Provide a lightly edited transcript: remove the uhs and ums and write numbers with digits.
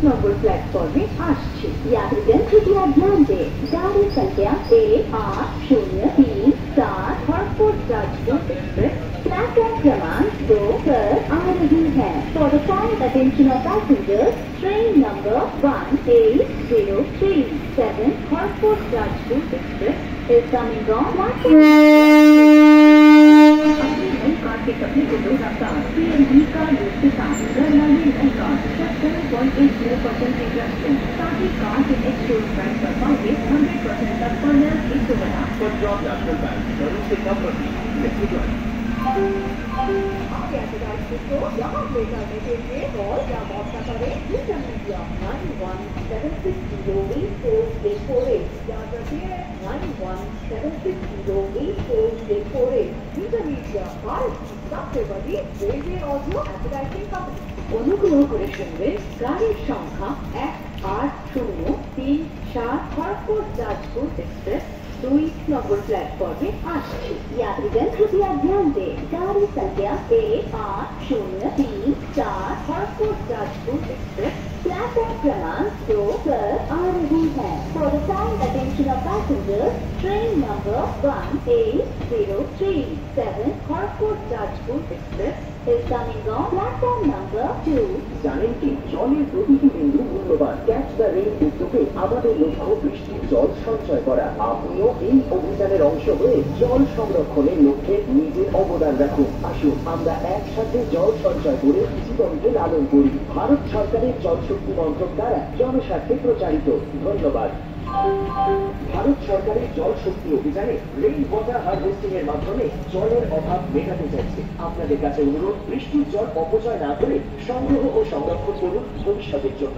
নম্বর প্ল্যাটফর্মে আসছে। यात्रीगण कृपया ध्यान दें, गाड़ी संख्या 1803 खड़गपुर राजकोट एक्सप्रेस प्लेटफॉर्म क्रमांक 2 पर आ रही है। For the kind attention of passengers, train number 18037 Kharagpur Rajkot express is coming on platform। के सपने को दो रफ्तार PNG का यूज के साथ रनवाली नई कार 7.80% इंटरेस्ट साथ ही कार के एक्सचेंज प्राइस पर पाएंगे 100% तक फर्नर 150 पंजाब नेशनल बैंक जरूर से कम करती को यहाँ पे करने के लिए कॉल या व्हाट्सएप करें इंटरमीडिया 9176084848 याद रखिए 9176084848 इंटरमीडिया भारत सबसे बड़ी रेलवे ऑडियो एडवर्टाइजिंग कंपनी। অনুগ্রহ করে শুনবেন গাড়ির সংখ্যা 1803 Kharagpur Rajkot express 2 number platform में আসছে। यात्रीगण कृपया ध्यान दें, गाड़ी संख्या 1803 खड़गपुर राजकोट एक्सप्रेस प्लेटफॉर्म क्रमांक 2 पर आ रही है। For the kind attention of passengers, train number 18037 Kharagpur Rajkot express is coming on platform number 2। জানেন কি জলের প্রতিটি বিন্দু মূল্যবান। ক্যাচ দ্য রেইন উদ্যোগে আমাদের লক্ষ্য বৃষ্টির জল সঞ্চয় করা। আপনিও এই অভিযানের অংশ হয়ে জল সংরক্ষণের লক্ষ্যে নিজের অবদান রাখুন। আসুন আমরা একসাথে জল সঞ্চয় করে জীবনকে লালন করি। ভারত সরকারের জল শক্তি মন্ত্রক দ্বারা জনস্বার্থে প্রচারিত। ধন্যবাদ। ভারত সরকারের জল শক্তি অভিযানে রেইন ওয়াটার হারভেস্টিং এর মাধ্যমে জলের অভাব মেটাতে চাইছে। আপনাদের কাছে অনুরোধ, বৃষ্টির জল অপচয় না করে সংগ্রহ ও সংরক্ষণ করুন ভবিষ্যতের জন্য।